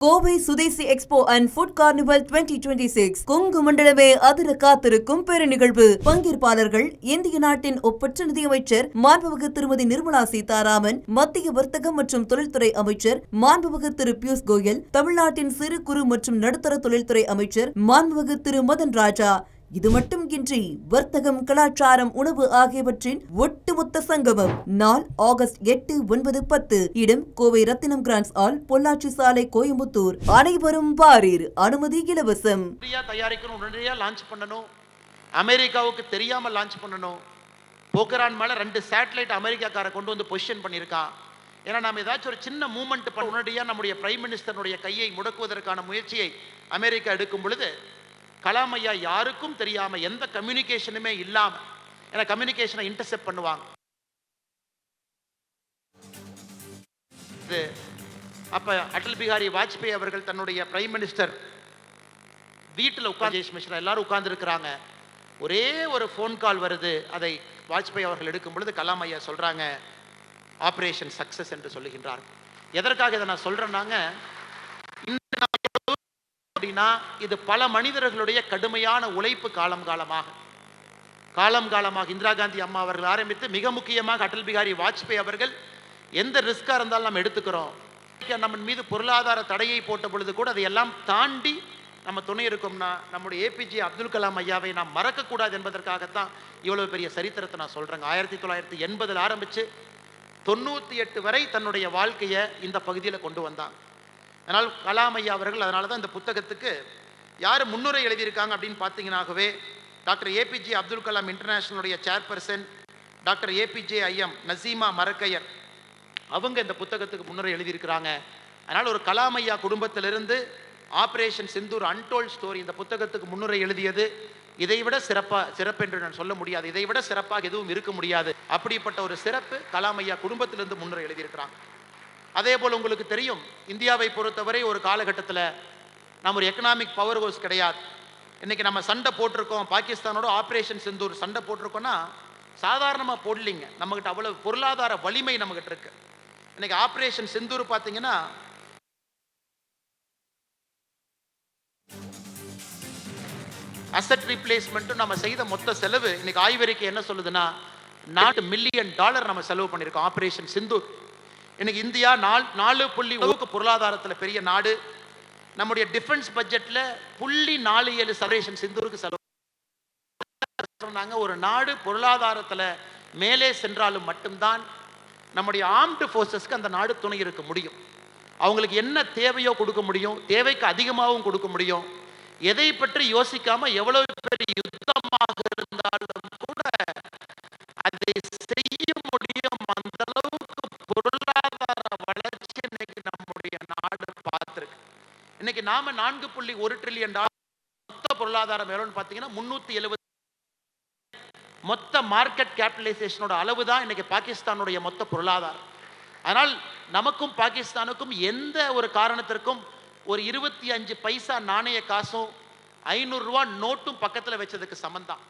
Kovai Swadeshi expo and food carnival 2026 Kongu மண்டலமே அதிர காத்திருக்கும் பெருநிகழ்வு. பங்கேற்பாளர்கள் இந்திய நாட்டின் ஒப்பற்ற நிதியமைச்சர் மாண்புமிகு திருமதி நிர்மலா சீதாராமன், மத்திய வர்த்தகம் மற்றும் தொழில்துறை அமைச்சர் மாண்புமிகு திரு பியூஷ் கோயல், தமிழ்நாட்டின் சிறு குறு மற்றும் நடுத்தர தொழில்துறை அமைச்சர் மாண்புமிகு திரு மதன் ராஜா. இது மட்டுமின்றி வர்த்தகம், கலாச்சாரம், உணவு ஆகியவற்றின் ஒட்டுமொத்த சங்கமம். நாள் ஆகஸ்ட் 8, 9, 10. இடம் கோவை ரத்தினம் கிராண்ட்ஸ் ஹால், பொள்ளாச்சி சாலை, கோயம்புத்தூர். அனைவரும் வாரீர். அனுமதி இலவசம். தயாரிக்கணும், உடனடியா லான்ச் பண்ணணும். அமெரிக்காவுக்கு தெரியாம லான்ச் பண்ணணும். போக்ரான் மேல 2 சேட்டலைட் அமெரிக்காக்கார கொண்டு வந்து பொசிஷன் பண்ணியிருக்கான். ஏன்னா நம்ம ஏதாச்சும் ஒரு சின்ன மூவ்மெண்ட் பண்ண உடனடியா நம்முடைய பிரைம் மினிஸ்டருடைய கையை முடக்குவதற்கான முயற்சியை அமெரிக்கா எடுக்கும் பொழுது கலாம் ஐயா யாருக்கும் தெரியாம, எந்த கம்யூனிகேஷனுமே இல்லாம, ஏன்னா கம்யூனிகேஷனை இன்டர்செப்ட் பண்ணுவாங்க. அப்ப அடல் பிகாரி வாஜ்பாய் அவர்கள் தன்னுடைய பிரைம் மினிஸ்டர் வீட்டில் உட்கார்ந்து எல்லாரும் உட்கார்ந்து இருக்கிறாங்க. ஒரே ஒரு போன் கால் வருது. அதை வாஜ்பாய் அவர்கள் எடுக்கும் பொழுது கலாம் ஐயா சொல்றாங்க, ஆபரேஷன் சக்சஸ் என்று சொல்லுகின்றார். எதற்காக இதை நான் சொல்றேன்னாங்க, அப்படின்னா இது பல மனிதர்களுடைய கடுமையான உழைப்பு காலம் காலமாக இந்திரா காந்தி அம்மா அவர்கள் ஆரம்பித்து மிக முக்கியமாக அடல் பிகாரி வாஜ்பாய் அவர்கள் எந்த ரிஸ்கா இருந்தாலும் நம்ம எடுத்துக்கிறோம். நம்ம மீது பொருளாதார தடையை போட்ட பொழுது கூட அதையெல்லாம் தாண்டி நம்ம துணை இருக்கோம்னா நம்முடைய ஏபிஜே அப்துல் கலாம் ஐயாவை நாம் மறக்கக்கூடாது என்பதற்காகத்தான் இவ்வளவு பெரிய சரித்திரத்தை நான் சொல்றேங்க. 1980 ஆரம்பிச்சு 98 வரை தன்னுடைய வாழ்க்கையை இந்த பகுதியில் கொண்டு வந்தாங்க. அதனால் கலாம் ஐயா அவர்கள், அதனால தான் இந்த புத்தகத்துக்கு யார் முன்னுரை எழுதியிருக்காங்க அப்படின்னு பார்த்தீங்கன்னாகவே டாக்டர் ஏபிஜே அப்துல் கலாம் இன்டர்நேஷனலுடைய chairperson doctor APJ IM Nazeema Maraikayar அவங்க இந்த புத்தகத்துக்கு முன்னுரை எழுதியிருக்கிறாங்க. அதனால் ஒரு கலாம் ஐயா குடும்பத்திலிருந்து ஆபரேஷன் சிந்தூர் அன்டோல்ட் ஸ்டோரி இந்த புத்தகத்துக்கு முன்னுரை எழுதியது இதைவிட சிறப்பு என்று நான் சொல்ல முடியாது. இதைவிட சிறப்பாக எதுவும் இருக்க முடியாது. அப்படிப்பட்ட ஒரு சிறப்பு கலாம் ஐயா குடும்பத்திலிருந்து முன்னுரை எழுதியிருக்கிறாங்க. அதே போல் உங்களுக்கு தெரியும், இந்தியாவை பொறுத்தவரை ஒரு காலகட்டத்தில் நம்ம ஒரு எக்கனாமிக் பவர் ஹவுஸ் கிடையாது. இன்னைக்கு நம்ம சண்டை போட்டிருக்கோம், பாகிஸ்தானோட ஆபரேஷன் சிந்தூர் சண்டை போட்டிருக்கோம்னா சாதாரணமாக போடலிங்க. நம்மகிட்ட அவ்வளவு பொருளாதார வலிமை நம்மகிட்ட இருக்கு. இன்னைக்கு ஆபரேஷன் சிந்தூர் பார்த்தீங்கன்னா அசட் ரீப்ளேஸ்மெண்ட்டும் நம்ம செய்த மொத்த செலவு இன்னைக்கு ஆய்வறிக்கை என்ன சொல்லுதுன்னா $4 மில்லியன் நம்ம செலவு பண்ணியிருக்கோம் ஆபரேஷன் சிந்தூர். இன்னைக்கு இந்தியா 4.1 பொருளாதாரத்தில் பெரிய நாடு. நம்முடைய டிஃபென்ஸ் பட்ஜெட்ல 0.47 ஆபரேஷன் சிந்தூருக்கு செலவு சொன்னாங்க. ஒரு நாடு பொருளாதாரத்தில் மேலே சென்றாலும் மட்டும்தான் நம்முடைய ஆர்ம்டு ஃபோர்ஸஸ்க்கு அந்த நாடு துணை இருக்க முடியும். அவங்களுக்கு என்ன தேவையோ கொடுக்க முடியும், தேவைக்கு அதிகமாகவும் கொடுக்க முடியும். எதை பற்றி யோசிக்காம எவ்வளவு பெரிய யுத்தமாக இருந்தாலும் கூட அதை செய்ய முடியும். அந்த அளவுக்கு பொருளாதார வளர்ச்சி இன்னைக்கு நம்முடைய நாடு பார்த்திருக்கு. இன்னைக்கு நாம 4.1 ட்ரில்லியன் மொத்த பொருளாதாரம் எவ்வளவுன்னு பார்த்தீங்கன்னா 370 மொத்த மார்க்கெட் கேபிட்டலைசேஷனோட அளவு தான் இன்னைக்கு பாகிஸ்தானுடைய மொத்த பொருளாதாரம். அதனால் நமக்கும் பாகிஸ்தானுக்கும் எந்த ஒரு காரணத்திற்கும் ஒரு 25 பைசா நாணய காசும் 500 ரூபாய் நோட்டும் பக்கத்தில் வச்சதுக்கு சமந்தான்.